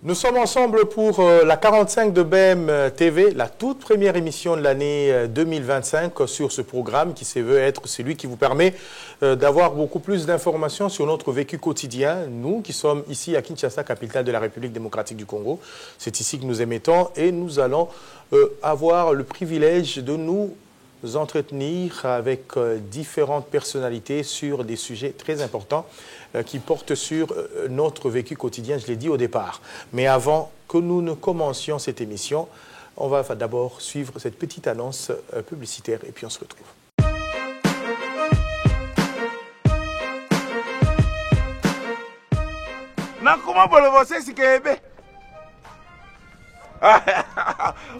Nous sommes ensemble pour la 45 de BEM TV, la toute première émission de l'année 2025 sur ce programme qui se veut être celui qui vous permet d'avoir beaucoup plus d'informations sur notre vécu quotidien. Nous qui sommes ici à Kinshasa, capitale de la République démocratique du Congo, c'est ici que nous émettons et nous allons avoir le privilège de nous entretenir avec différentes personnalités sur des sujets très importants qui portent sur notre vécu quotidien, je l'ai dit au départ. Mais avant que nous ne commencions cette émission, on va d'abord suivre cette petite annonce publicitaire et puis on se retrouve.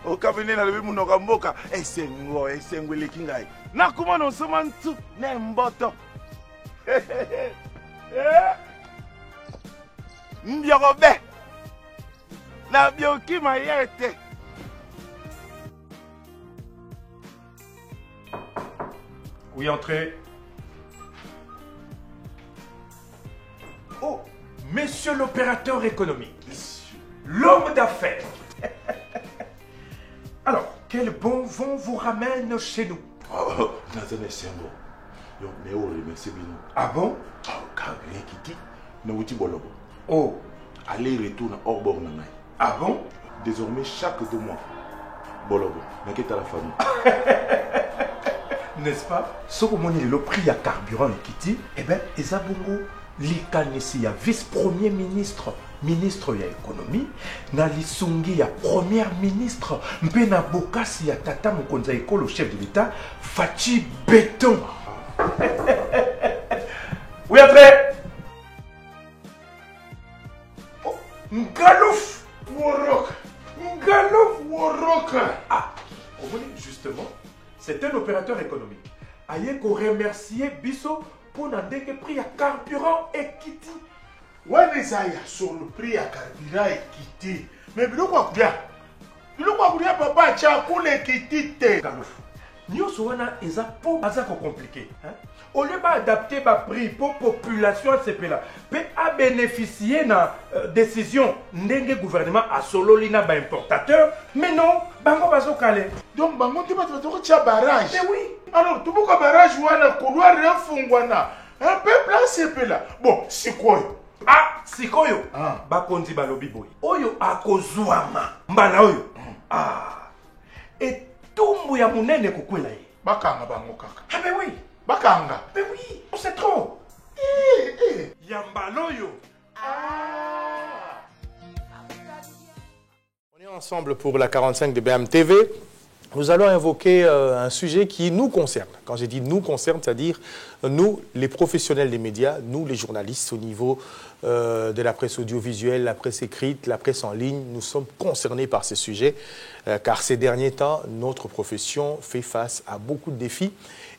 Au cabinet na lebi munoka mboka esengo lekingai nakuma no somantu ne mboto mbyobe na bioki mayete. Oui, entrez. Oh, monsieur l'opérateur économique, l'homme d'affaires. Alors, quel bon vent vous ramène chez nous? Oh, Nathalie Sengo. Yo, mais oh, merci bien. Ah bon? Oh, quand bien quitté, na wuti bolobo. Oh, aller-retour na hors bord na ngai. ah bon? Désormais, chaque 2 mois, bolobo, na keta la famille. N'est-ce pas? Ce que le prix à carburant et Kiti, eh bien, Ezabungo, l'ikanisi ya vice-premier ministre, ministre ya économie, na lisungi ya première ministre, mpe na bokasi ya tata mokonza ekolo chef de l'État, Fachi Béton. Oui, après. Oh, Ngalouf Worok. Ngalouf Worok. Ah, justement, c'est un opérateur économique. Aïe qu'on remercier Bisso pour n'ander que prix à carburant et Kiti. Ouais, les aïe sur le prix à carburant et Kiti. Mais bilo quoi bien? Bilo quoi bien papa tcha pour les Kiti te. Galouf. Nous sommes eza pour baza compliqué. Au lieu d'adapter le prix pour la population là, peut bénéficier de la décision du gouvernement à solo lina ba importateur, mais non, bango bazo calé. Donc bango tu vas te barrage. Mais oui. Alors tu peux barrage wana couloir refungwana. Un peu placé là. Bon, c'est quoi? Ah, sikoyo. Bakonzi balobi boy. Oyo akozwama. Mbala oyo. Ah. Et tumbu ya munene kukwela ye. Bakanga bango kaka. Ah mais oui. Bakanga. Mais oui, c'est trop. Yambaloyo. On est ensemble pour la 45 de BEM TV. Nous allons évoquer un sujet qui nous concerne. Quand j'ai dit nous concerne, c'est-à-dire nous, les professionnels des médias, nous, les journalistes au niveau de la presse audiovisuelle, la presse écrite, la presse en ligne, nous sommes concernés par ces sujets car ces derniers temps, notre profession fait face à beaucoup de défis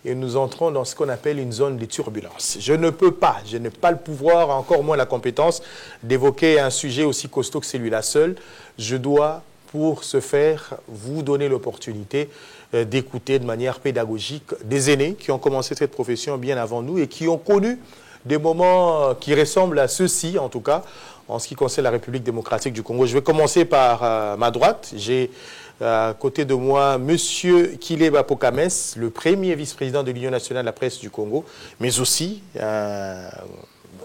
et nous entrons dans ce qu'on appelle une zone de turbulence. Je n'ai pas le pouvoir, encore moins la compétence d'évoquer un sujet aussi costaud que celui-là seul. Je dois pour ce faire, vous donner l'opportunité d'écouter de manière pédagogique des aînés qui ont commencé cette profession bien avant nous et qui ont connu des moments qui ressemblent à ceux-ci, en tout cas, en ce qui concerne la République démocratique du Congo. Je vais commencer par ma droite. J'ai à côté de moi M. Kileba Pokames, le premier vice-président de l'Union nationale de la presse du Congo, mais aussi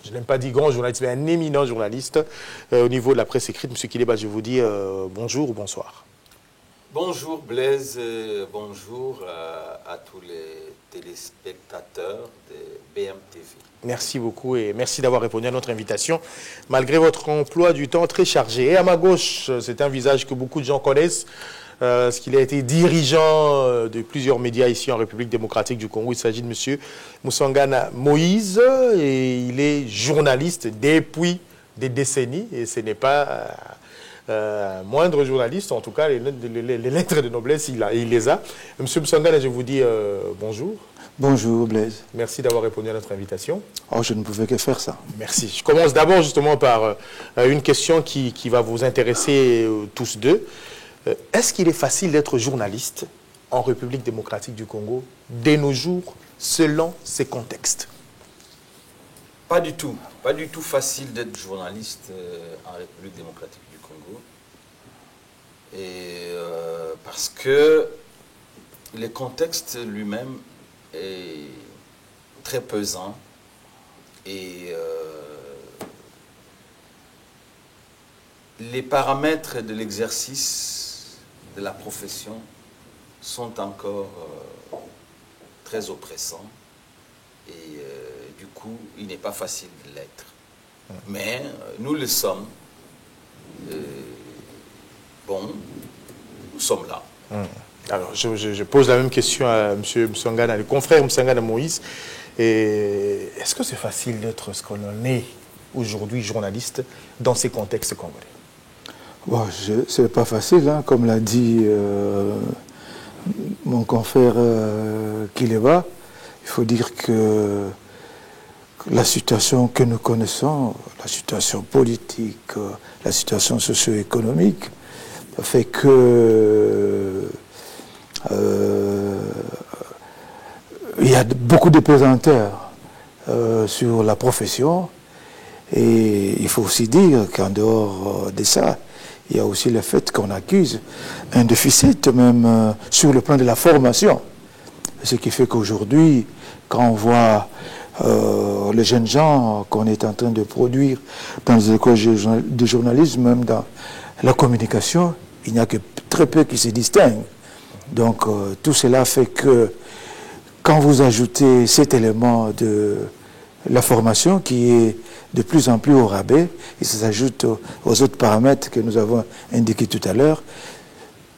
je n'aime pas dire grand journaliste, mais un éminent journaliste au niveau de la presse écrite. Monsieur Kileba, je vous dis bonjour ou bonsoir. Bonjour Blaise, bonjour à tous les téléspectateurs de BEM TV. Merci beaucoup et merci d'avoir répondu à notre invitation, malgré votre emploi du temps très chargé. Et à ma gauche, c'est un visage que beaucoup de gens connaissent, parce qu'il a été dirigeant de plusieurs médias ici en République démocratique du Congo. Il s'agit de M. Musangana Moïse et il est journaliste depuis des décennies et ce n'est pas moindre journaliste, en tout cas les lettres de noblesse, il les a. M. Musangana, je vous dis bonjour. Bonjour Blaise. Merci d'avoir répondu à notre invitation. Oh, je ne pouvais que faire ça. Merci. Je commence d'abord justement par une question qui va vous intéresser tous deux. Est-ce qu'il est facile d'être journaliste en République démocratique du Congo de nos jours selon ces contextes? Pas du tout. Pas du tout facile d'être journaliste en République démocratique du Congo. Et parce que le contexte lui-même est très pesant et les paramètres de l'exercice de la profession sont encore très oppressants et du coup, il n'est pas facile de l'être. Mais nous le sommes. Bon, nous sommes là. Alors, je pose la même question à M. Msangana, le confrère Msangana Moïse. Est-ce que c'est facile d'être ce qu'on en est aujourd'hui, journaliste, dans ces contextes congolais? Bon, c'est pas facile, hein, comme l'a dit mon confrère Kileba. Il faut dire que la situation que nous connaissons, la situation politique, la situation socio-économique, fait que il y a beaucoup de pesanteurs sur la profession, et il faut aussi dire qu'en dehors de ça, il y a aussi le fait qu'on accuse un déficit même sur le plan de la formation. Ce qui fait qu'aujourd'hui, quand on voit les jeunes gens qu'on est en train de produire dans les écoles de journalisme, même dans la communication, il n'y a que très peu qui se distinguent. Donc tout cela fait que quand vous ajoutez cet élément de la formation qui est de plus en plus au rabais, et ça s'ajoute aux autres paramètres que nous avons indiqués tout à l'heure,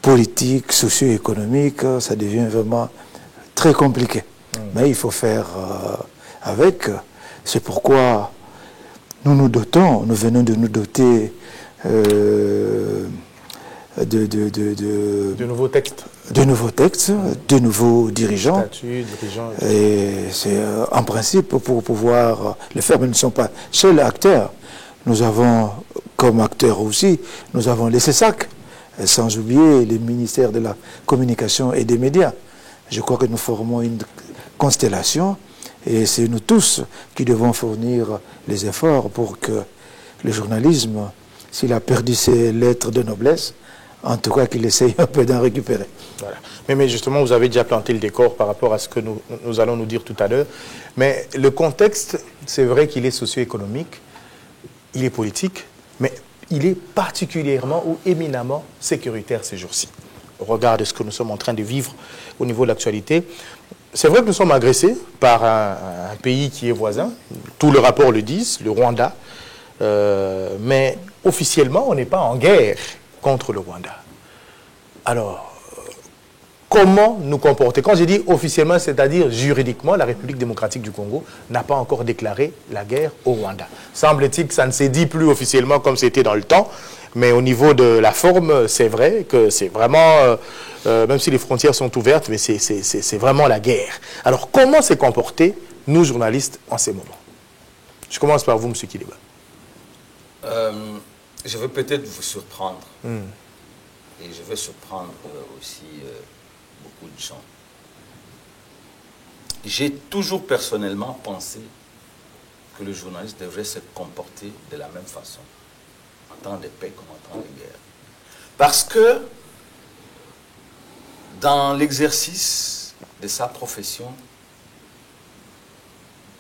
politique, socio-économique, ça devient vraiment très compliqué. Mais il faut faire avec. C'est pourquoi nous venons de nous doter De nouveaux textes. De nouveaux textes, de nouveaux dirigeants. Statuts, dirigeants. Et c'est en principe pour pouvoir le faire, mais nous ne sommes pas seuls acteurs. Nous avons, comme acteurs aussi, nous avons les CESAC, sans oublier les ministères de la communication et des médias. Je crois que nous formons une constellation et c'est nous tous qui devons fournir les efforts pour que le journalisme, s'il a perdu ses lettres de noblesse, en tout cas qu'il essaye un peu d'en récupérer. Voilà. Mais justement, vous avez déjà planté le décor par rapport à ce que nous allons nous dire tout à l'heure. Mais le contexte, c'est vrai qu'il est socio-économique, il est politique, mais il est particulièrement ou éminemment sécuritaire ces jours-ci. Au regard de ce que nous sommes en train de vivre au niveau de l'actualité, c'est vrai que nous sommes agressés par un pays qui est voisin. Tous les rapports le disent, le Rwanda. Mais officiellement, on n'est pas en guerre contre le Rwanda. Alors, comment nous comporter? Quand j'ai dit officiellement, c'est-à-dire juridiquement, la République démocratique du Congo n'a pas encore déclaré la guerre au Rwanda. Semble-t-il que ça ne s'est dit plus officiellement comme c'était dans le temps, mais au niveau de la forme, c'est vrai que c'est vraiment, même si les frontières sont ouvertes, mais c'est vraiment la guerre. Alors, comment s'est comporté, nous journalistes, en ces moments? Je commence par vous, M. Kileba. Je vais peut-être vous surprendre. Et je vais surprendre aussi beaucoup de gens. J'ai toujours personnellement pensé que le journaliste devrait se comporter de la même façon, en temps de paix comme en temps de guerre. Parce que dans l'exercice de sa profession,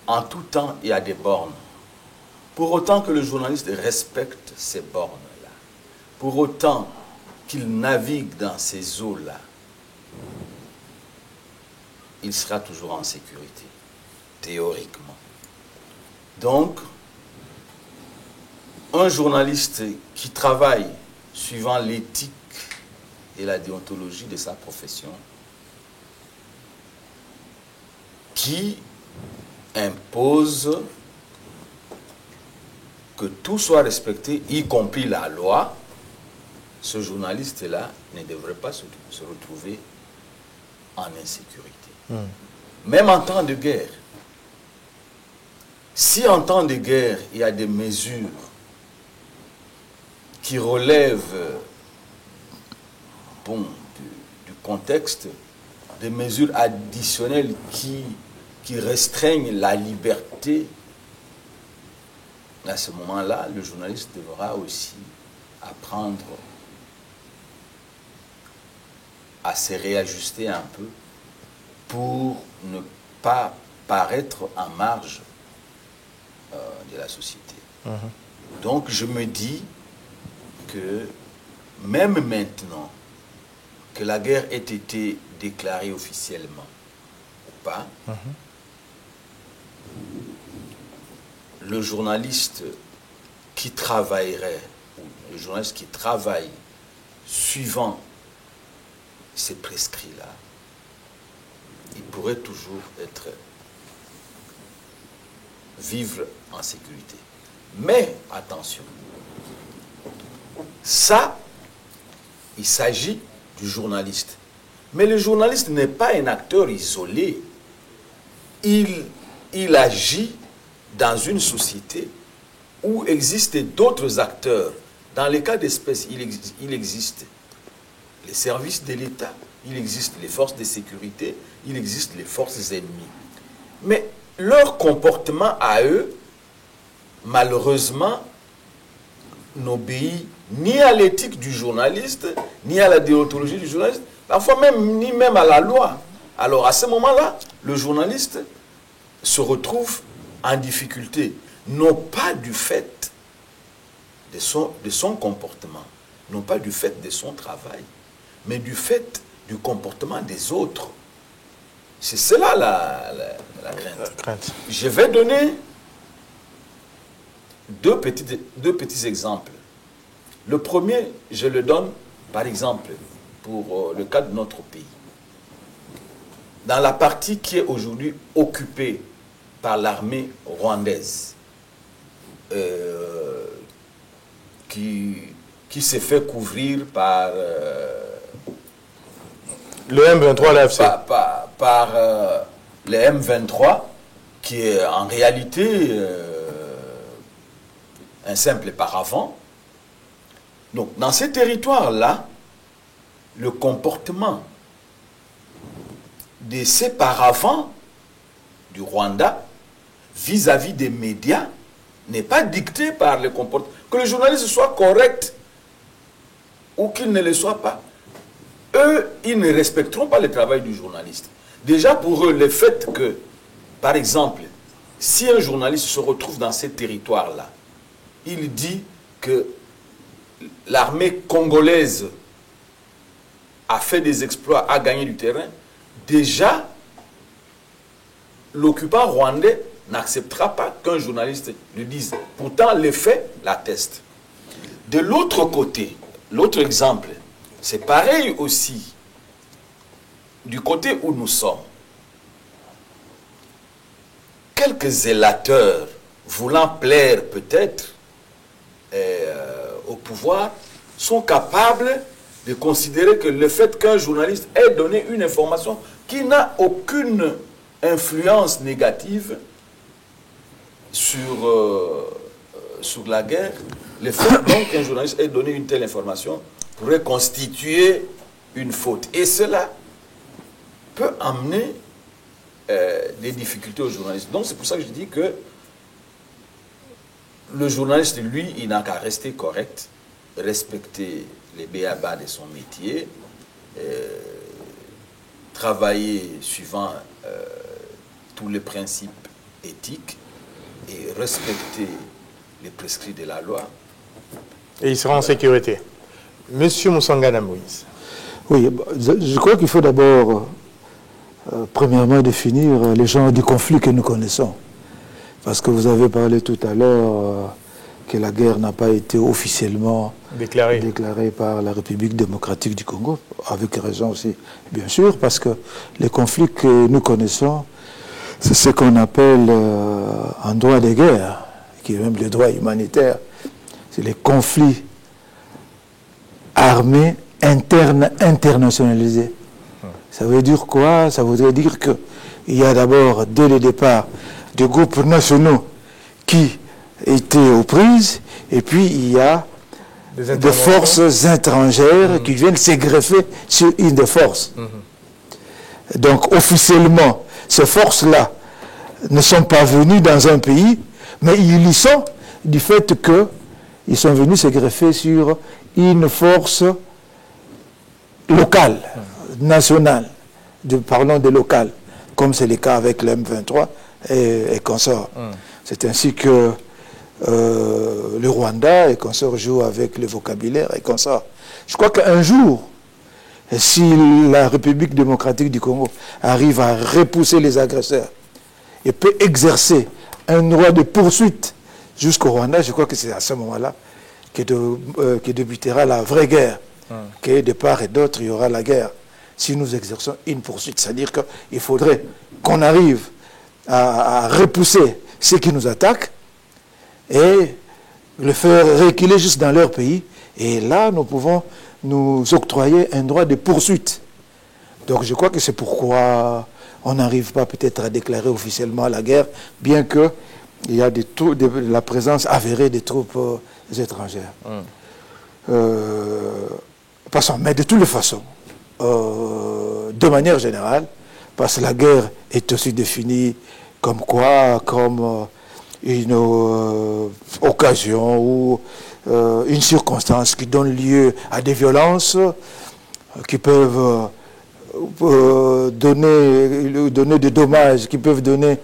en tout temps, il y a des bornes. Pour autant que le journaliste respecte ces bornes-là, pour autant qu'il navigue dans ces eaux-là, il sera toujours en sécurité, théoriquement. Donc, un journaliste qui travaille suivant l'éthique et la déontologie de sa profession, qui impose que tout soit respecté, y compris la loi, ce journaliste-là ne devrait pas se retrouver en insécurité. Même en temps de guerre. Si en temps de guerre, il y a des mesures qui relèvent du contexte, des mesures additionnelles qui restreignent la liberté à ce moment-là, le journaliste devra aussi apprendre à se réajuster un peu pour ne pas paraître en marge de la société. Donc je me dis que même maintenant que la guerre ait été déclarée officiellement ou pas, le journaliste qui travaillerait, ou le journaliste qui travaille suivant ces prescrits-là, il pourrait toujours vivre en sécurité. Mais attention, ça, il s'agit du journaliste. Mais le journaliste n'est pas un acteur isolé. Il agit dans une société où existent d'autres acteurs. Dans les cas d'espèce, il existe les services de l'État, il existe les forces de sécurité, il existe les forces ennemies. Mais leur comportement à eux, malheureusement, n'obéit ni à l'éthique du journaliste, ni à la déontologie du journaliste, parfois même, ni même à la loi. Alors à ce moment-là, le journaliste se retrouve en difficulté, non pas du fait de son comportement, non pas du fait de son travail, mais du fait du comportement des autres. C'est cela la crainte. Je vais donner deux petits exemples. Le premier, je le donne, par exemple, pour le cas de notre pays. Dans la partie qui est aujourd'hui occupée par l'armée rwandaise, qui s'est fait couvrir par... le M23, l'AFC. Par le M23, qui est en réalité un simple paravent. Donc, dans ces territoires-là, le comportement de ces paravents du Rwanda vis-à-vis des médias n'est pas dicté par le comportement. Que le journaliste soit correct ou qu'il ne le soit pas, eux, ils ne respecteront pas le travail du journaliste. Déjà, pour eux, le fait que, par exemple, si un journaliste se retrouve dans ces territoires-là, il dit que l'armée congolaise a fait des exploits, a gagné du terrain, déjà, l'occupant rwandais n'acceptera pas qu'un journaliste le dise. Pourtant, les faits l'attestent. De l'autre côté, l'autre exemple, c'est pareil aussi. Du côté où nous sommes, quelques zélateurs voulant plaire peut-être au pouvoir sont capables de considérer que le fait qu'un journaliste ait donné une information qui n'a aucune influence négative sur la guerre, le fait donc qu'un journaliste ait donné une telle information pourrait constituer une faute. Et cela peut amener des difficultés aux journalistes. Donc c'est pour ça que je dis que le journaliste, lui, il n'a qu'à rester correct, respecter les b.a.-ba de son métier, travailler suivant tous les principes éthiques et respecter les prescrits de la loi. Et il sera en sécurité. Monsieur Moussangana Moïse. Oui, je crois qu'il faut d'abord, premièrement, définir les genres du conflit que nous connaissons. Parce que vous avez parlé tout à l'heure que la guerre n'a pas été officiellement déclarée par la République démocratique du Congo, avec raison aussi, bien sûr, parce que les conflits que nous connaissons, c'est ce qu'on appelle en droit de guerre, qui est même le droit humanitaire, c'est les conflits armés internes internationalisés. Ça veut dire quoi? Ça voudrait dire qu'il y a d'abord, dès le départ, des groupes nationaux qui étaient aux prises, et puis il y a des forces étrangères qui viennent se greffer sur une des forces. Donc officiellement, ces forces-là ne sont pas venues dans un pays, mais ils y sont du fait qu'ils sont venus se greffer sur une force locale, nationale, parlons de local, comme c'est le cas avec le M23 et consorts. C'est ainsi que le Rwanda et consorts jouent avec le vocabulaire et consorts. Je crois qu'un jour, si la République démocratique du Congo arrive à repousser les agresseurs et peut exercer un droit de poursuite jusqu'au Rwanda, je crois que c'est à ce moment-là que débutera la vraie guerre. Que de part et d'autre, il y aura la guerre. Si nous exerçons une poursuite, c'est-à-dire qu'il faudrait qu'on arrive à repousser ceux qui nous attaquent et le faire reculer juste dans leur pays. Et là, nous pouvons nous octroyer un droit de poursuite. Donc je crois que c'est pourquoi on n'arrive pas peut-être à déclarer officiellement la guerre, bien qu'il y a la présence avérée des troupes étrangères. Passons, mais de toutes les façons, de manière générale, parce que la guerre est aussi définie comme quoi, comme une occasion ou une circonstance qui donne lieu à des violences qui peuvent donner des dommages, qui peuvent donner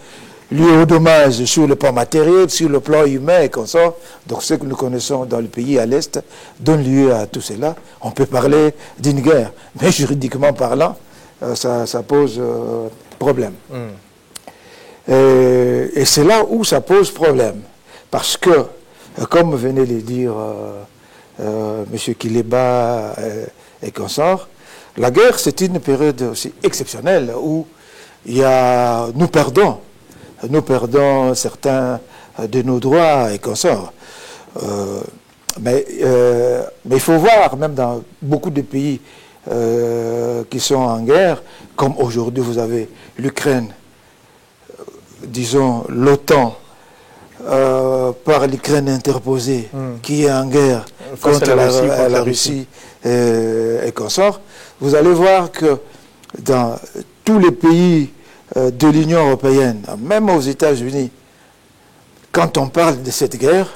lieu aux dommages sur le plan matériel, sur le plan humain et comme ça. Donc ce que nous connaissons dans le pays à l'Est donne lieu à tout cela. On peut parler d'une guerre, mais juridiquement parlant, ça pose problème. Et c'est là où ça pose problème. Parce que, comme venait de le dire M. Kileba et consorts, la guerre, c'est une période aussi exceptionnelle où nous perdons certains de nos droits et consorts. Mais il faut voir, même dans beaucoup de pays qui sont en guerre, comme aujourd'hui vous avez l'Ukraine, disons l'OTAN, par l'Ukraine interposée, qui est en guerre contre la Russie et consorts, vous allez voir que dans tous les pays de l'Union européenne, même aux États-Unis, quand on parle de cette guerre,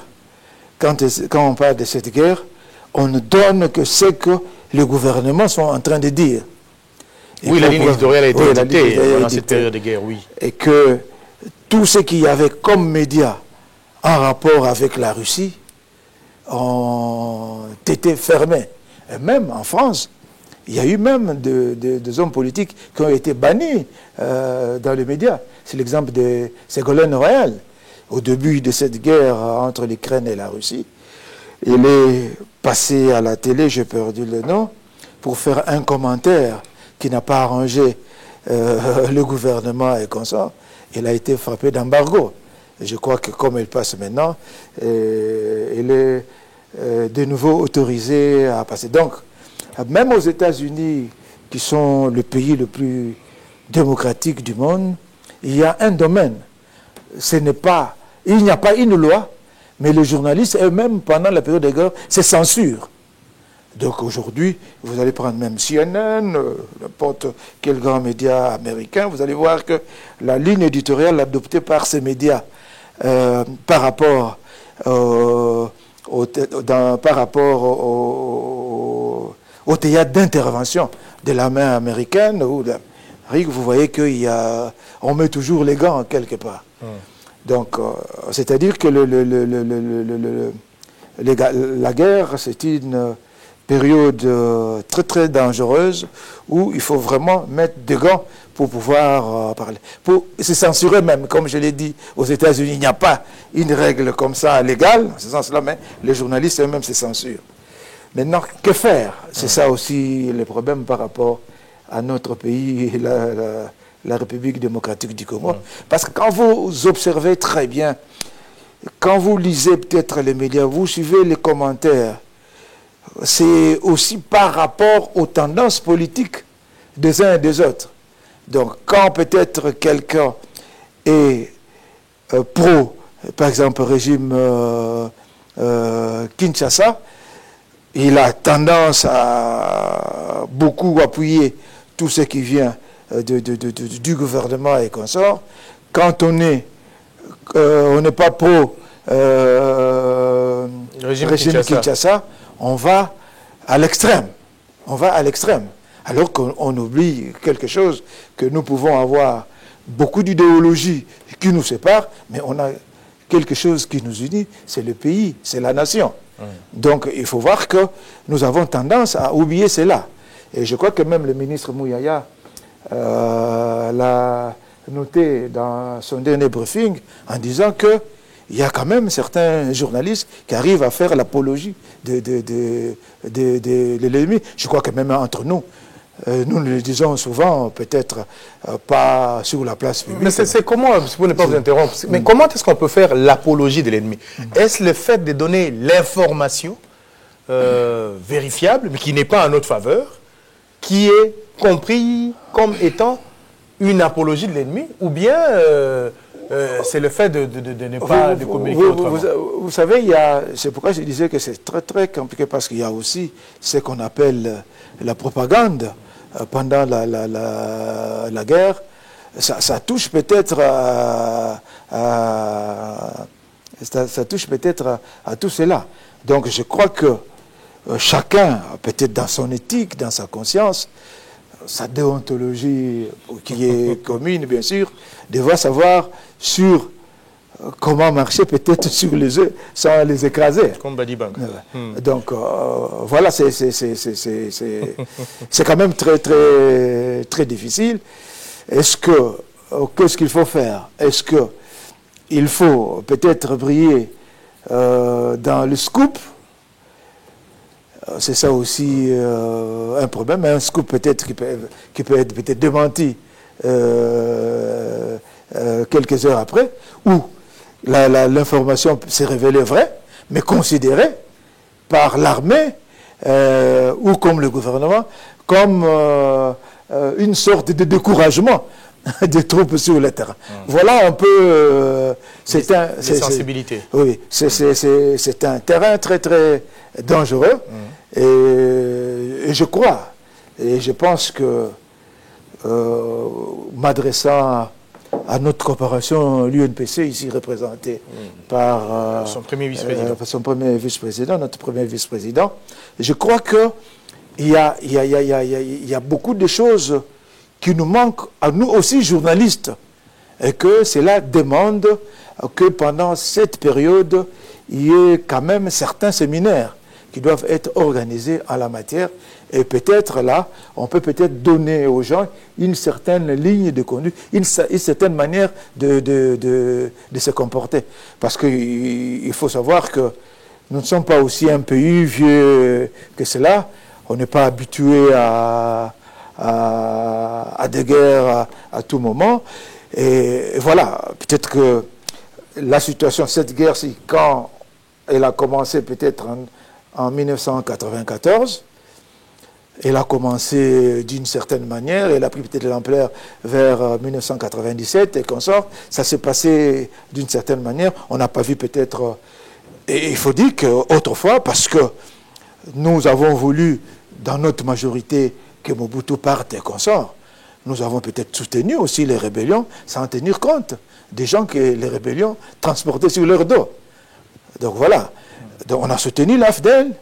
quand on parle de cette guerre, on ne donne que ce que les gouvernements sont en train de dire. Oui, la ligne éditoriale a été éditée pendant cette période de guerre, oui. Et que tout ce qu'il y avait comme médias en rapport avec la Russie ont été fermés. Et même en France, il y a eu même des hommes politiques qui ont été bannis dans les médias. C'est l'exemple de Ségolène Royal. Au début de cette guerre entre l'Ukraine et la Russie, il est passé à la télé, j'ai perdu le nom, pour faire un commentaire qui n'a pas arrangé le gouvernement et comme ça. Il a été frappé d'embargo. Et je crois que comme il passe maintenant, il est de nouveau autorisé à passer. Donc, même aux États-Unis, qui sont le pays le plus démocratique du monde, il y a un domaine. Il n'y a pas une loi, mais les journalistes eux-mêmes, pendant la période de guerre, se censurent. Donc aujourd'hui, vous allez prendre même CNN, n'importe quel grand média américain, vous allez voir que la ligne éditoriale adoptée par ces médias par rapport au théâtre d'intervention de la main américaine, vous voyez qu'on met toujours les gants quelque part. Donc, c'est-à-dire que la guerre, c'est une période très très dangereuse où il faut vraiment mettre des gants pour pouvoir parler. Pour se censurer même, comme je l'ai dit, aux États-Unis, il n'y a pas une règle comme ça légale, en ce sens-là, mais les journalistes eux-mêmes se censurent. Maintenant, que faire? C'est ça aussi le problème par rapport à notre pays, la République démocratique du Congo. Parce que quand vous observez très bien, quand vous lisez peut-être les médias, vous suivez les commentaires, c'est aussi par rapport aux tendances politiques des uns et des autres. Donc, quand peut-être quelqu'un est pro, par exemple, régime Kinshasa, il a tendance à beaucoup appuyer tout ce qui vient du gouvernement et consorts. Quand on n'est pas pro Régime Kinshasa, on va à l'extrême. On va à l'extrême. Alors qu'on oublie quelque chose, que nous pouvons avoir beaucoup d'idéologies qui nous séparent, mais on a quelque chose qui nous unit, c'est le pays, c'est la nation. Donc il faut voir que nous avons tendance à oublier cela. Et je crois que même le ministre Mouyaya l'a noté dans son dernier briefing en disant que il y a quand même certains journalistes qui arrivent à faire l'apologie de l'ennemi. Je crois que même entre nous, nous le disons souvent, peut-être pas sur la place publique. Mais c'est comment, pour ne pas vous interrompre, mais comment est-ce qu'on peut faire l'apologie de l'ennemi? Est-ce le fait de donner l'information vérifiable, mais qui n'est pas en notre faveur, qui est compris comme étant une apologie de l'ennemi, ou bien c'est le fait de ne pas communiquer autrement? Vous savez, c'est pourquoi je disais que c'est très très compliqué, parce qu'il y a aussi ce qu'on appelle la propagande pendant la guerre. Ça touche peut-être ça touche peut-être à tout cela. Donc je crois que chacun, peut-être dans son éthique, dans sa conscience, sa déontologie qui est commune, bien sûr, devra savoir sur comment marcher peut-être sur les œufs sans les écraser. Comme Badibank. Donc, voilà, c'est quand même très, très, très difficile. Qu'est-ce qu'il faut faire? Est-ce qu'il faut peut-être briller dans le scoop? C'est ça aussi un problème. Un scoop peut-être qui peut être peut-être démenti quelques heures après, ou l'information s'est révélée vraie, mais considérée par l'armée ou comme le gouvernement comme une sorte de découragement des troupes sur le terrain. Voilà un peu... c'est sensibilité. Oui, c'est un terrain très très dangereux et je crois, et je pense que m'adressant à notre corporation, l'UNPC, ici représentée par son premier vice-président. Notre premier vice-président. Je crois qu'il y a beaucoup de choses qui nous manquent à nous aussi, journalistes, et que cela demande que pendant cette période, il y ait quand même certains séminaires qui doivent être organisés en la matière. Et peut-être là, on peut peut-être donner aux gens une certaine ligne de conduite, une certaine manière de se comporter. Parce qu'il faut savoir que nous ne sommes pas aussi un pays vieux que cela. On n'est pas habitué à des guerres à tout moment. Et voilà, peut-être que la situation, cette guerre-ci, quand elle a commencé peut-être en 1994, elle a commencé d'une certaine manière, elle a pris peut-être l'ampleur vers 1997 et qu'on sort. Ça s'est passé d'une certaine manière. On n'a pas vu peut-être... Et il faut dire qu'autrefois, parce que nous avons voulu, dans notre majorité, que Mobutu parte et qu'on sort, nous avons peut-être soutenu aussi les rébellions sans tenir compte des gens que les rébellions transportaient sur leur dos. Donc voilà. Donc on a soutenu l'AFDEL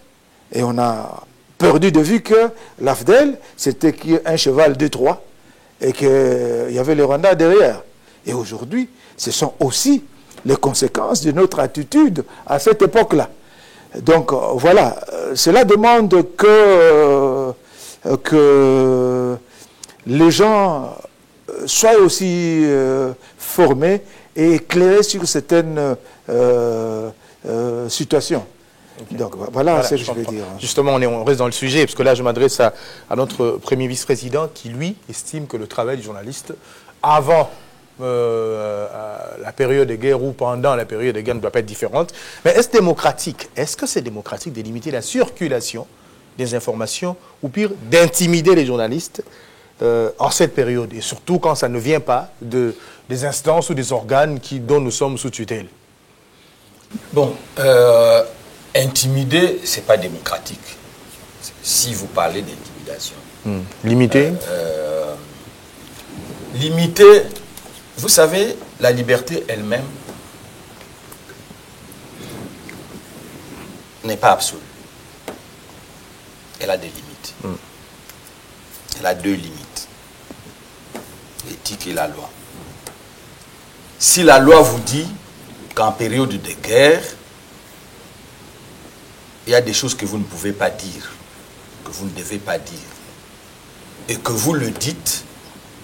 et on a perdu de vue que l'AFDEL, c'était un cheval de Troie et qu'il y avait le Rwanda derrière. Et aujourd'hui, ce sont aussi les conséquences de notre attitude à cette époque-là. Donc voilà, cela demande que les gens soient aussi formés et éclairés sur certaines situations. Okay. Donc voilà ce que je veux dire. Justement, on reste dans le sujet, parce que là je m'adresse à notre premier vice-président qui, lui, estime que le travail du journaliste, avant la période de guerre ou pendant la période de guerre, ne doit pas être différente. Mais est-ce démocratique? Est-ce que c'est démocratique de limiter la circulation des informations, ou pire, d'intimider les journalistes en cette période, et surtout quand ça ne vient pas des instances ou des organes dont nous sommes sous tutelle? Bon, intimider, ce n'est pas démocratique. Si vous parlez d'intimidation. Limiter limiter, vous savez, la liberté elle-même n'est pas absolue. Elle a des limites. Elle a deux limites. L'éthique et la loi. Si la loi vous dit qu'en période de guerre, il y a des choses que vous ne pouvez pas dire, que vous ne devez pas dire, et que vous le dites,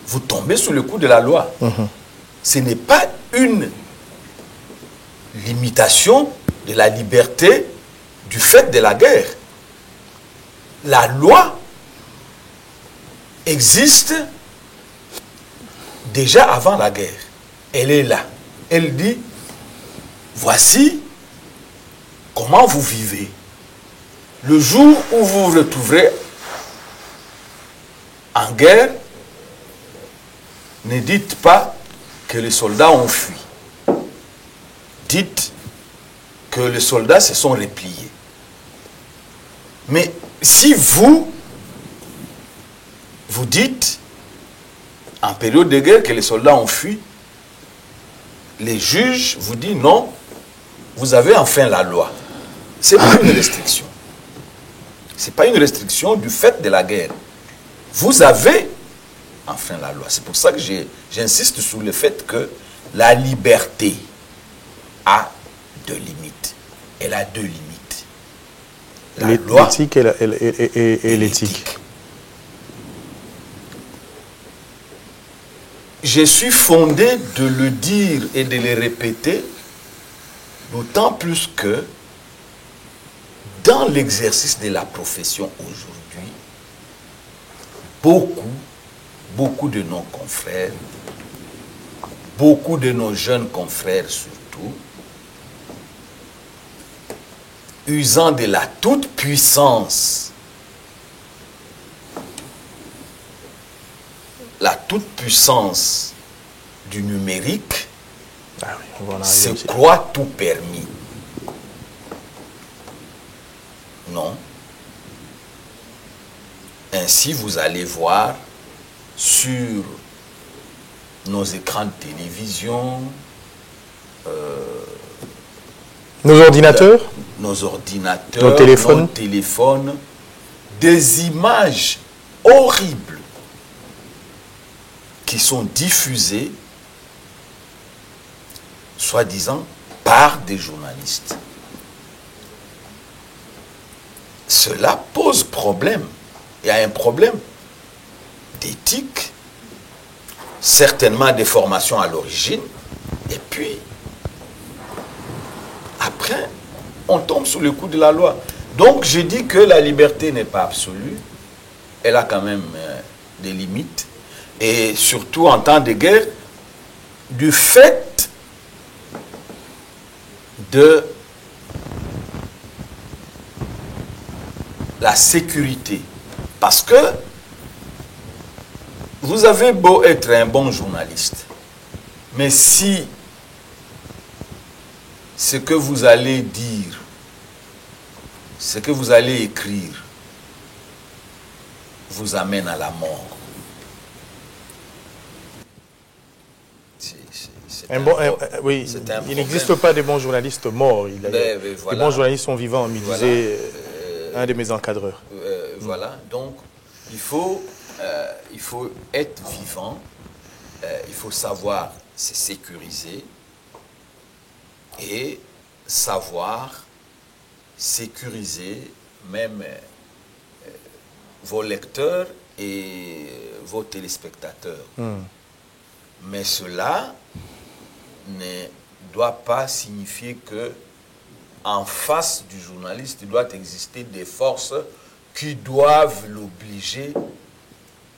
vous tombez sous le coup de la loi. Ce n'est pas une limitation de la liberté du fait de la guerre. La loi existe déjà avant la guerre. Elle est là. Elle dit, voici comment vous vivez. Le jour où vous vous retrouverez en guerre, ne dites pas que les soldats ont fui. Dites que les soldats se sont repliés. Mais si vous dites en période de guerre que les soldats ont fui, les juges vous disent non, vous avez enfin la loi. Ce n'est pas une restriction. Ce n'est pas une restriction du fait de la guerre. Vous avez enfin la loi. C'est pour ça que j'insiste sur le fait que la liberté a deux limites. Elle a deux limites. La loi l'éthique et l'éthique. Je suis fondé de le dire et de le répéter, d'autant plus que dans l'exercice de la profession aujourd'hui, beaucoup de nos confrères, beaucoup de nos jeunes confrères surtout, usant de la toute-puissance, du numérique, se croient tout permis. Non. Ainsi, vous allez voir sur nos écrans de télévision, nos ordinateurs, nos téléphones, des images horribles qui sont diffusées, soi-disant, par des journalistes. Cela pose problème. Il y a un problème d'éthique, certainement des formations à l'origine, et puis, après, on tombe sous le coup de la loi. Donc, je dis que la liberté n'est pas absolue, elle a quand même des limites, et surtout en temps de guerre, du fait de la sécurité. Parce que vous avez beau être un bon journaliste, mais si ce que vous allez dire, ce que vous allez écrire vous amène à la mort, oui, il n'existe pas de bons journalistes morts. Voilà. Les bons journalistes sont vivants, me disait un de mes encadreurs. Voilà, donc il faut être vivant, il faut savoir se sécuriser et savoir sécuriser même vos lecteurs et vos téléspectateurs. Mais cela ne doit pas signifier que en face du journaliste, il doit exister des forces qui doivent l'obliger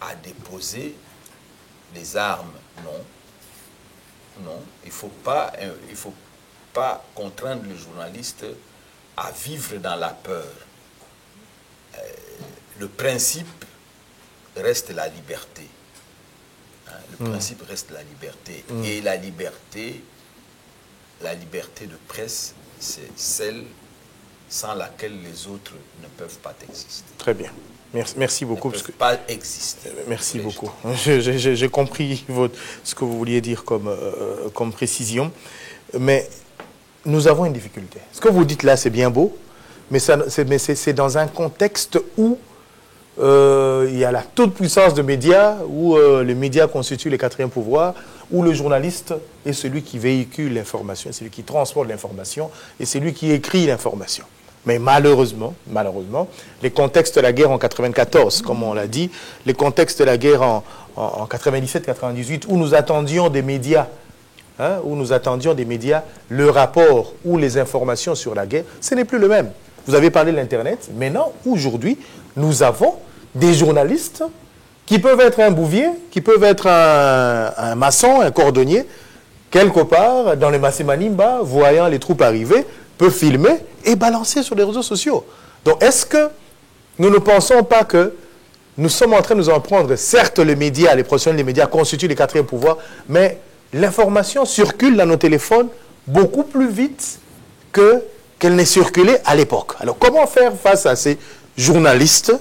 à déposer des armes. Non. Non. Il ne faut pas contraindre le journaliste à vivre dans la peur. Le principe reste la liberté. Le principe reste la liberté. Et la liberté de presse, c'est celle sans laquelle les autres ne peuvent pas exister. Très bien. Merci beaucoup. Ne peuvent pas exister. Merci beaucoup. J'ai compris ce que vous vouliez dire comme précision. Mais nous avons une difficulté. Ce que vous dites là, c'est bien beau, mais c'est dans un contexte où il y a la toute-puissance de médias, où les médias constituent le quatrième pouvoir, où le journaliste est celui qui véhicule l'information, celui qui transporte l'information, et celui qui écrit l'information. Mais malheureusement, les contextes de la guerre en 94, comme on l'a dit, les contextes de la guerre en 97-98, où nous attendions des médias, le rapport ou les informations sur la guerre, ce n'est plus le même. Vous avez parlé de l'Internet. Maintenant, aujourd'hui, nous avons des journalistes qui peuvent être un bouvier, qui peuvent être un maçon, un cordonnier, quelque part dans le Massimanimba, voyant les troupes arriver, peut filmer et balancer sur les réseaux sociaux. Donc, est-ce que nous ne pensons pas que nous sommes en train de nous en prendre? Certes, les médias, les professionnels des médias constituent les quatrièmes pouvoirs, mais l'information circule dans nos téléphones beaucoup plus vite qu'elle n'est circulée à l'époque. Alors, comment faire face à ces journalistes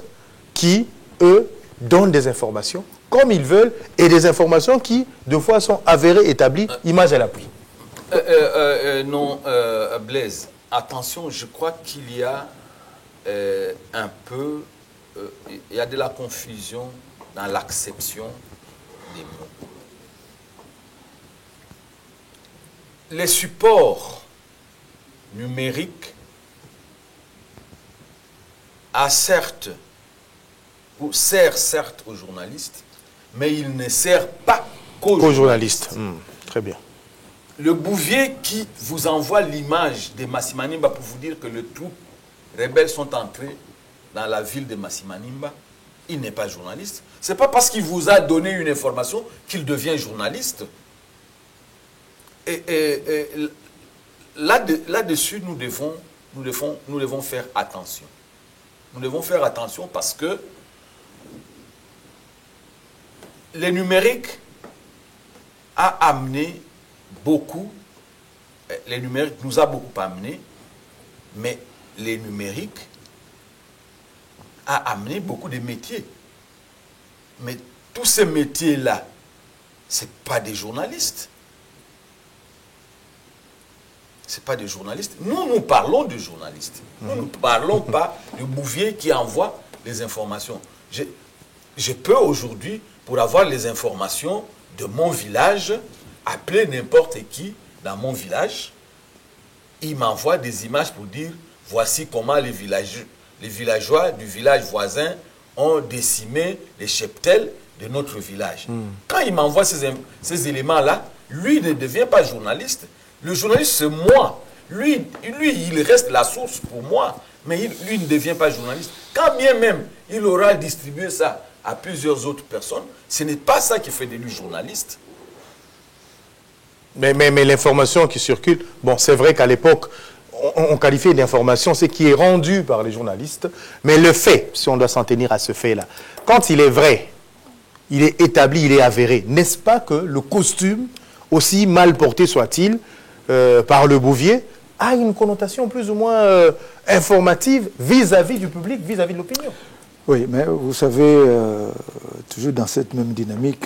qui, eux, donnent des informations comme ils veulent et des informations qui, deux fois, sont avérées, établies, image à l'appui? Non, Blaise, attention, je crois qu'il y a un peu, il y a de la confusion dans l'acception des mots. Les supports numériques sert certes aux journalistes, mais il ne sert pas qu'aux journalistes. Très bien. Le bouvier qui vous envoie l'image de Massimanimba pour vous dire que les troupes rebelles sont entrées dans la ville de Massimanimba, il n'est pas journaliste. Ce n'est pas parce qu'il vous a donné une information qu'il devient journaliste. Et là-dessus, nous devons faire attention. Nous devons faire attention parce que le numérique a amené beaucoup, le numérique nous a beaucoup amené, mais le numérique a amené beaucoup de métiers. Mais tous ces métiers-là, ce n'est pas des journalistes. Ce n'est pas des journalistes. Nous parlons de journalistes. Nous ne parlons pas du bouvier qui envoie les informations. Je peux aujourd'hui, pour avoir les informations de mon village, appeler n'importe qui dans mon village. Il m'envoie des images pour dire voici comment les villageois du village voisin ont décimé les cheptels de notre village. Quand il m'envoie ces éléments-là, lui ne devient pas journaliste. Le journaliste, c'est moi. Lui, il reste la source pour moi, mais lui ne devient pas journaliste. Quand bien même il aura distribué ça à plusieurs autres personnes, ce n'est pas ça qui fait de lui journaliste. Mais l'information qui circule, bon, c'est vrai qu'à l'époque, on qualifiait d'information ce qui est rendu par les journalistes, mais le fait, si on doit s'en tenir à ce fait-là, quand il est vrai, il est établi, il est avéré, n'est-ce pas que le costume, aussi mal porté soit-il, par le bouvier, a une connotation plus ou moins informative vis-à-vis du public, vis-à-vis de l'opinion? Oui, mais vous savez, toujours dans cette même dynamique,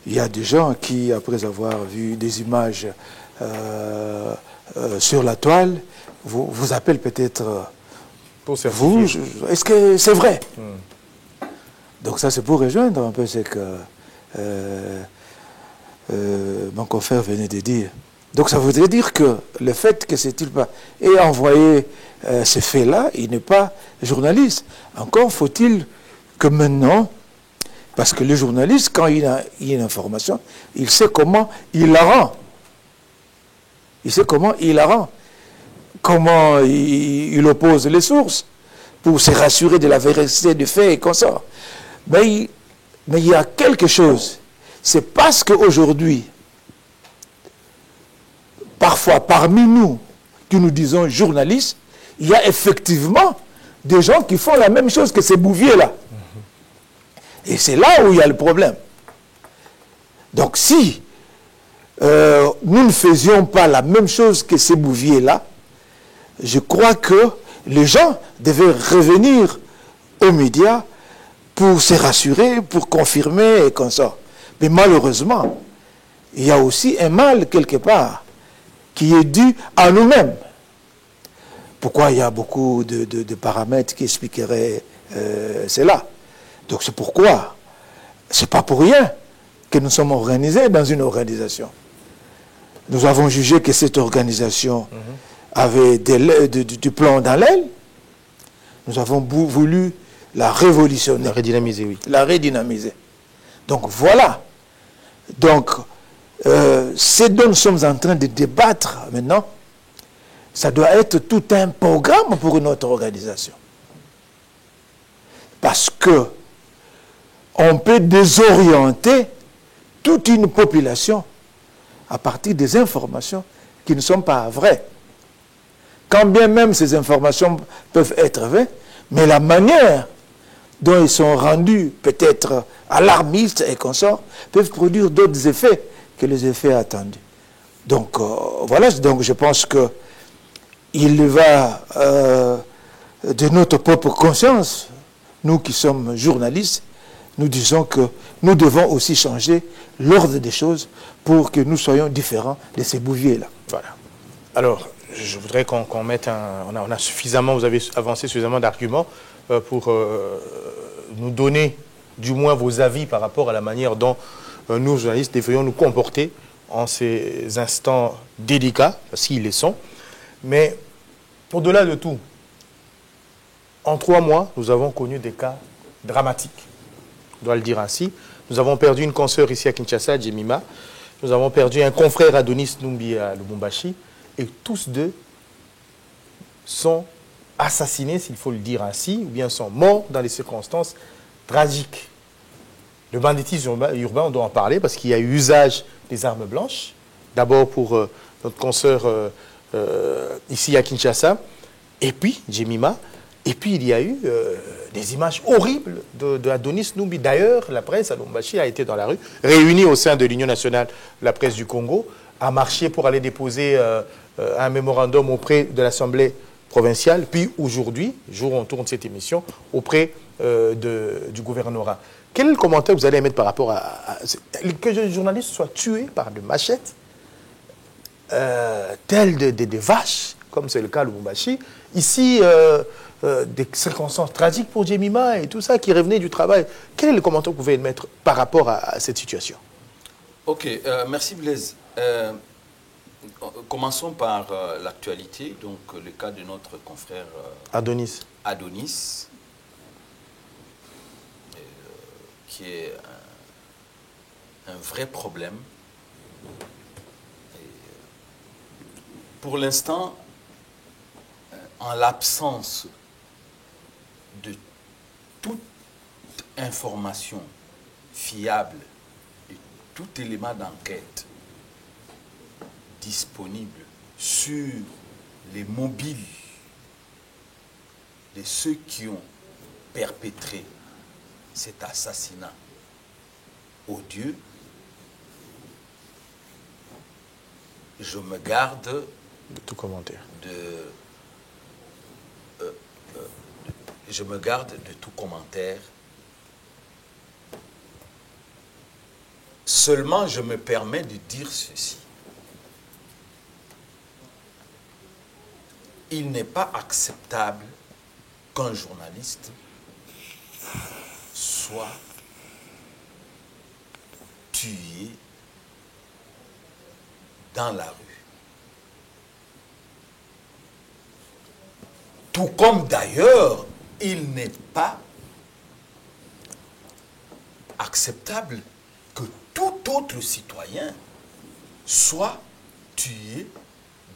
il y a des gens qui, après avoir vu des images sur la toile, vous appellent peut-être vous. Est-ce que c'est vrai? Donc ça, c'est pour rejoindre un peu ce que mon confrère venait de dire. Donc ça voudrait dire que le fait que cet pas ait envoyé ces faits-là, il n'est pas journaliste. Encore faut-il que maintenant, parce que le journaliste, quand il a une information, il sait comment il la rend. Il sait comment il la rend. Comment il oppose les sources pour se rassurer de la véracité des faits et comme ça. Mais il y a quelque chose. C'est parce qu'aujourd'hui, parfois parmi nous, qui nous disons journalistes, il y a effectivement des gens qui font la même chose que ces bouviers-là. Et c'est là où il y a le problème. Donc si nous ne faisions pas la même chose que ces bouviers-là, je crois que les gens devaient revenir aux médias pour se rassurer, pour confirmer et comme ça. Mais malheureusement, il y a aussi un mal quelque part qui est dû à nous-mêmes. pourquoi il y a beaucoup de paramètres qui expliqueraient cela. Donc c'est pourquoi, c'est pas pour rien que nous sommes organisés dans une organisation. Nous avons jugé que cette organisation avait du plomb dans l'aile. Nous avons voulu la révolutionner. La redynamiser, oui. La redynamiser. Donc voilà. Donc, ce dont nous sommes en train de débattre maintenant, ça doit être tout un programme pour notre organisation. Parce que on peut désorienter toute une population à partir des informations qui ne sont pas vraies. Quand bien même ces informations peuvent être vraies, mais la manière dont ils sont rendus peut-être alarmistes et consorts peuvent produire d'autres effets que les effets attendus. Donc voilà, donc je pense que il va de notre propre conscience, nous qui sommes journalistes, nous disons que nous devons aussi changer l'ordre des choses pour que nous soyons différents de ces bouviers-là. Voilà. Alors, je voudrais qu'on mette on a suffisamment, vous avez avancé suffisamment d'arguments pour nous donner du moins vos avis par rapport à la manière dont nous, journalistes, devrions nous comporter en ces instants délicats, parce qu'ils les sont. Mais, au-delà de tout, en 3 mois, nous avons connu des cas dramatiques. On doit le dire ainsi. Nous avons perdu une consoeur ici à Kinshasa, Jemima. Nous avons perdu un confrère, Adonis Numbi, à Lubumbashi. Et tous deux sont assassinés, s'il faut le dire ainsi, ou bien sont morts dans des circonstances tragiques. Le banditisme urbain, on doit en parler parce qu'il y a eu usage des armes blanches. D'abord pour notre consoeur ici à Kinshasa, et puis Jemima. Et puis il y a eu des images horribles de Adonis Numbi. D'ailleurs, la presse à Lubumbashi a été dans la rue, réunie au sein de l'Union nationale, la presse du Congo, a marché pour aller déposer un mémorandum auprès de l'Assemblée provinciale, puis aujourd'hui, jour où on tourne cette émission, auprès du gouvernorat. Quel commentaire vous allez émettre par rapport à que les journalistes soient tués par des machettes, telles des vaches, comme c'est le cas à Lubumbashi. Ici, des circonstances tragiques pour Jemima et tout ça, qui revenait du travail. Quel est le commentaire que vous pouvez émettre par rapport à cette situation? Ok, merci Blaise. Commençons par l'actualité, donc le cas de notre confrère Adonis, qui est un vrai problème. Et, pour l'instant, en l'absence de toute information fiable, de tout élément d'enquête disponible sur les mobiles de ceux qui ont perpétré cet assassinat odieux, je me garde de tout commentaire. Je me garde de tout commentaire. Seulement, je me permets de dire ceci. Il n'est pas acceptable qu'un journaliste soit tué dans la rue. Tout comme d'ailleurs, il n'est pas acceptable que tout autre citoyen soit tué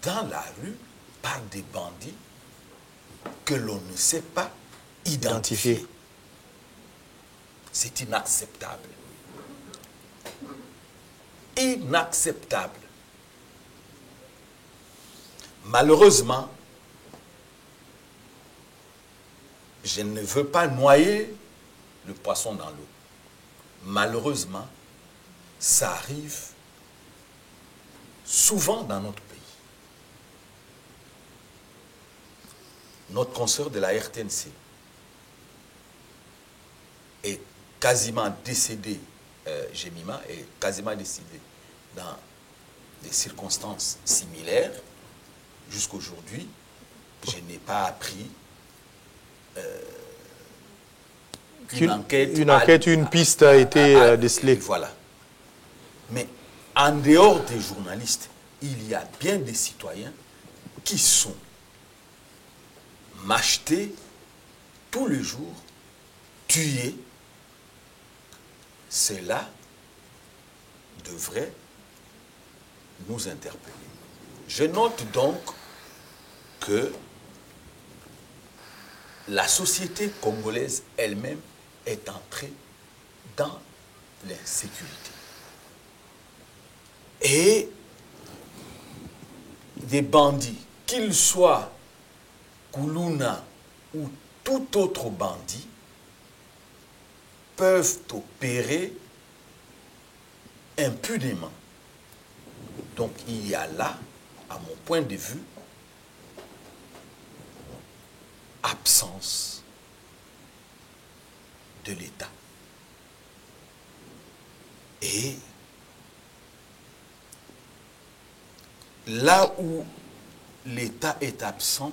dans la rue par des bandits que l'on ne sait pas identifier. C'est inacceptable. Inacceptable. Malheureusement, je ne veux pas noyer le poisson dans l'eau. Malheureusement, ça arrive souvent dans notre pays. Notre consoeur de la RTNC est quasiment décédée, Jemima est quasiment décédée dans des circonstances similaires jusqu'aujourd'hui. je n'ai pas appris qu'une enquête, une piste a été décelée. Voilà. Mais en dehors des journalistes, il y a bien des citoyens qui sont m'acheter tous les jours, tuer. Cela devrait nous interpeller. Je note donc que la société congolaise elle-même est entrée dans l'insécurité. Et des bandits, qu'ils soient Koulouna ou tout autre bandit, peuvent opérer impunément. Donc il y a là, à mon point de vue, absence de l'État. Et là où l'État est absent,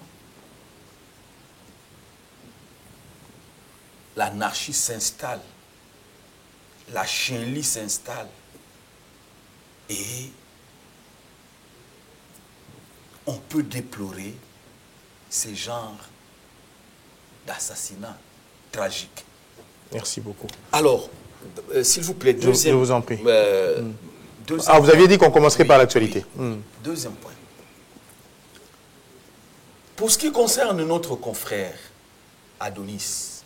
l'anarchie s'installe, la chienlit s'installe et on peut déplorer ces genres d'assassinats tragiques. Merci beaucoup. Alors, s'il vous plaît, deuxième... Je vous en prie. Deuxième vous aviez dit qu'on commencerait par l'actualité. Oui. Deuxième point. Pour ce qui concerne notre confrère Adonis,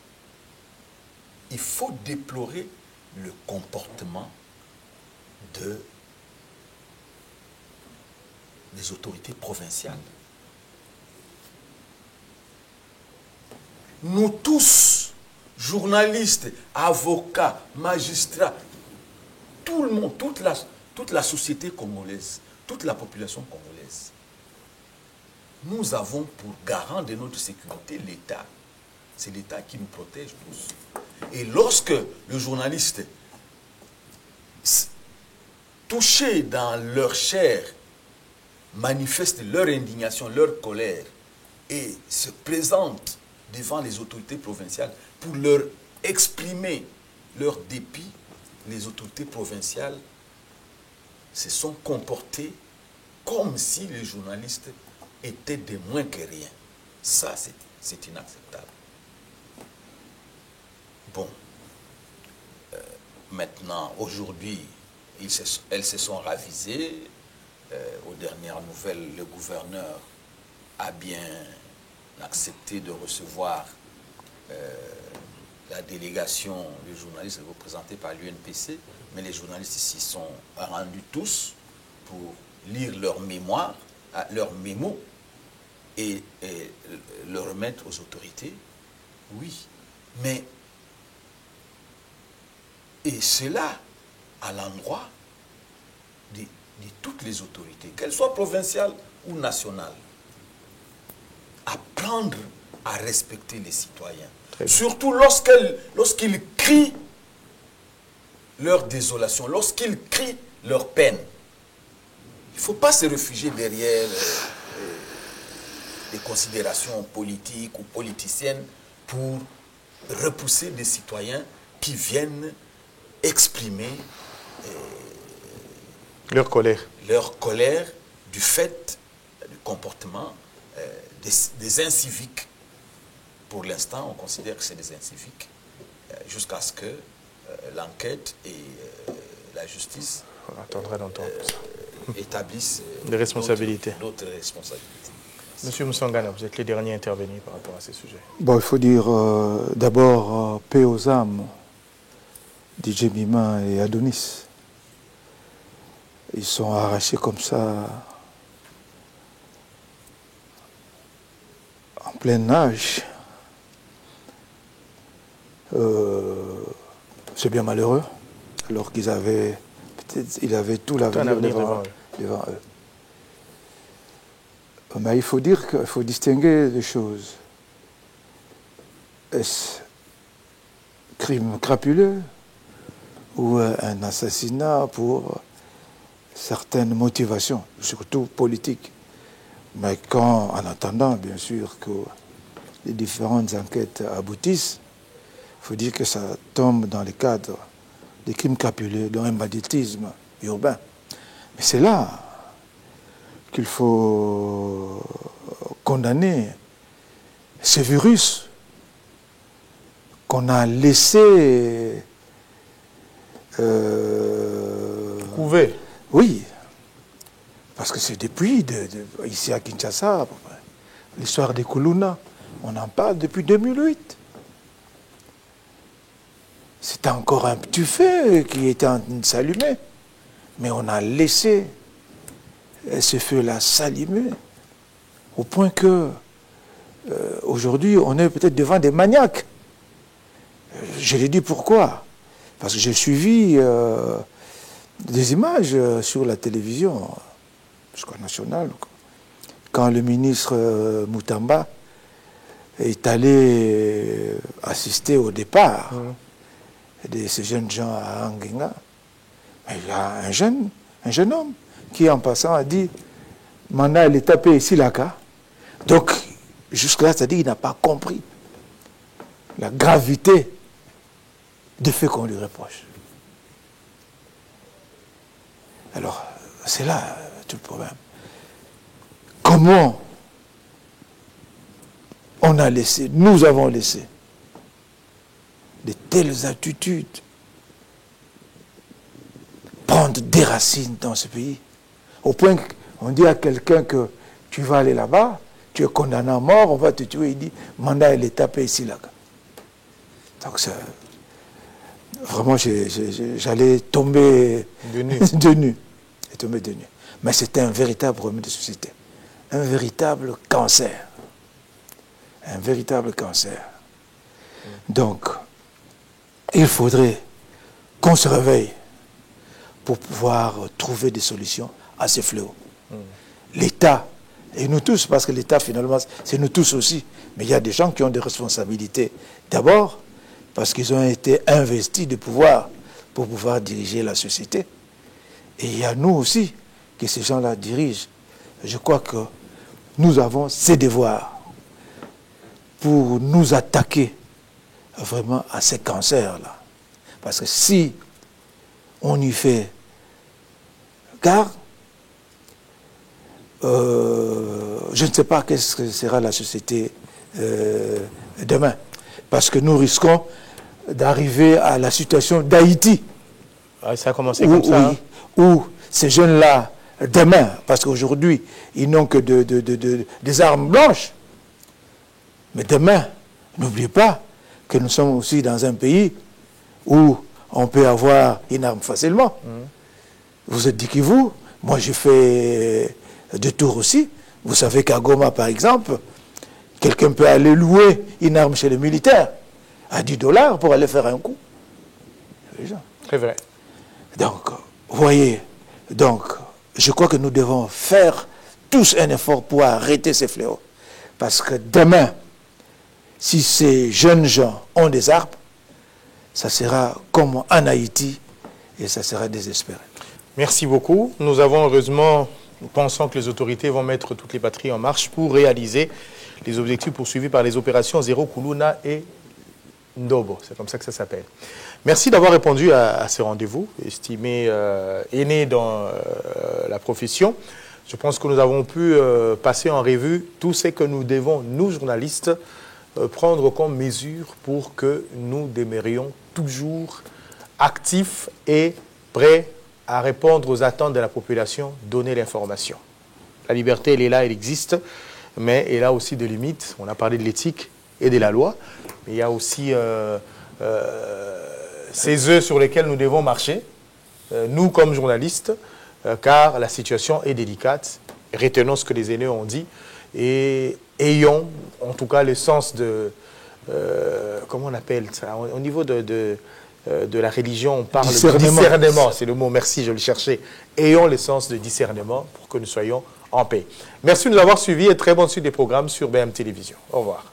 il faut déplorer le comportement des autorités provinciales. Nous tous, journalistes, avocats, magistrats, tout le monde, toute la société congolaise, toute la population congolaise, nous avons pour garant de notre sécurité l'État. C'est l'État qui nous protège tous. Et lorsque le journaliste, touché dans leur chair, manifeste leur indignation, leur colère, et se présente devant les autorités provinciales pour leur exprimer leur dépit, les autorités provinciales se sont comportées comme si les journalistes étaient des moins que rien. Ça, c'est inacceptable. Bon, maintenant, aujourd'hui, elles se sont ravisées. Aux dernières nouvelles, le gouverneur a bien accepté de recevoir la délégation des journalistes représentée par l'UNPC, mais les journalistes s'y sont rendus tous pour lire leur mémoire, leur mémo, et le remettre aux autorités. Oui, mais et cela à l'endroit de toutes les autorités, qu'elles soient provinciales ou nationales, apprendre à respecter les citoyens. Surtout lorsqu'ils crient leur désolation, lorsqu'ils crient leur peine. Il ne faut pas se réfugier derrière des considérations politiques ou politiciennes pour repousser des citoyens qui viennent exprimer leur colère. Leur colère du fait du comportement des inciviques. Pour l'instant, on considère que c'est des inciviques, jusqu'à ce que l'enquête et la justice établissent des responsabilités. D'autres responsabilités. Monsieur Moussangana, vous êtes les derniers intervenus par rapport à ces sujets. Bon, il faut dire d'abord paix aux âmes DJ Mima et Adonis. Ils sont arrachés comme ça en plein nage. C'est bien malheureux, alors qu'ils avaient, ils avaient tout l'avenir devant eux. Mais il faut dire qu'il faut distinguer les choses. Est-ce crime crapuleux ou un assassinat pour certaines motivations, surtout politiques? Mais quand, en attendant, bien sûr, que les différentes enquêtes aboutissent, il faut dire que ça tombe dans le cadre des crimes capitulés, dont un banditisme urbain. Mais c'est là qu'il faut condamner ce virus qu'on a laissé couver. Oui, parce que c'est depuis, ici à Kinshasa, l'histoire des Kuluna, on en parle depuis 2008. C'était encore un petit feu qui était en train de s'allumer, mais on a laissé ce feu-là s'allumer au point que aujourd'hui, on est peut-être devant des maniaques. Je l'ai dit pourquoi. Parce que j'ai suivi des images sur la télévision, je crois nationale, quand le ministre Moutamba est allé assister au départ de ces jeunes gens à Anguinga. Il y a un jeune homme qui, en passant, a dit « Manda, il est tapé ici, là-bas ». Donc, jusque-là, c'est-à-dire qu'il n'a pas compris la gravité du fait qu'on lui reproche. Alors, c'est là tout le problème. Comment on a laissé, nous avons laissé, de telles attitudes prendre des racines dans ce pays, au point qu'on dit à quelqu'un que tu vas aller là-bas, tu es condamné à mort, on va te tuer, il dit, mandat, il est tapé ici, là. Donc, ça, vraiment, j'allais tomber de nu. Mais c'était un véritable problème de société. Un véritable cancer. Un véritable cancer. Donc, il faudrait qu'on se réveille pour pouvoir trouver des solutions à ces fléaux. L'État, et nous tous, parce que l'État, finalement, c'est nous tous aussi, mais il y a des gens qui ont des responsabilités. D'abord, parce qu'ils ont été investis de pouvoir pour pouvoir diriger la société. Et il y a nous aussi que ces gens-là dirigent. Je crois que nous avons ces devoirs pour nous attaquer vraiment à ces cancers-là. Parce que si on y fait garde, je ne sais pas qu'est-ce que sera la société demain. Parce que nous risquons d'arriver à la situation d'Haïti. Ah, ça a commencé comme ça. Oui, où ces jeunes-là, demain, parce qu'aujourd'hui, ils n'ont que des armes blanches. Mais demain, n'oubliez pas que nous sommes aussi dans un pays où on peut avoir une arme facilement. Vous êtes dit qui vous? Moi, j'ai fait des tours aussi. Vous savez qu'à Goma, par exemple, quelqu'un peut aller louer une arme chez les militaires à $10 pour aller faire un coup. C'est vrai. Donc, vous voyez, donc, je crois que nous devons faire tous un effort pour arrêter ces fléaux. Parce que demain, si ces jeunes gens ont des armes, ça sera comme en Haïti et ça sera désespéré. Merci beaucoup. Nous avons heureusement, nous pensons que les autorités vont mettre toutes les batteries en marche pour réaliser les objectifs poursuivis par les opérations Zéro, Kuluna et Ndobo. C'est comme ça que ça s'appelle. Merci d'avoir répondu à ce rendez-vous, estimé aîné dans la profession. Je pense que nous avons pu passer en revue tout ce que nous devons, nous journalistes, prendre comme mesure pour que nous demeurions toujours actifs et prêts à répondre aux attentes de la population, donner l'information. La liberté, elle est là, elle existe, mais elle a aussi des limites. On a parlé de l'éthique et de la loi, mais il y a aussi ces œufs sur lesquels nous devons marcher, nous comme journalistes, car la situation est délicate. Retenons ce que les aînés ont dit et ayons en tout cas le sens de, comment on appelle ça, au niveau de la religion, on parle de discernement, c'est le mot, merci, je le cherchais. Ayons le sens de discernement pour que nous soyons en paix. Merci de nous avoir suivis et très bonne suite des programmes sur BM Télévision. Au revoir.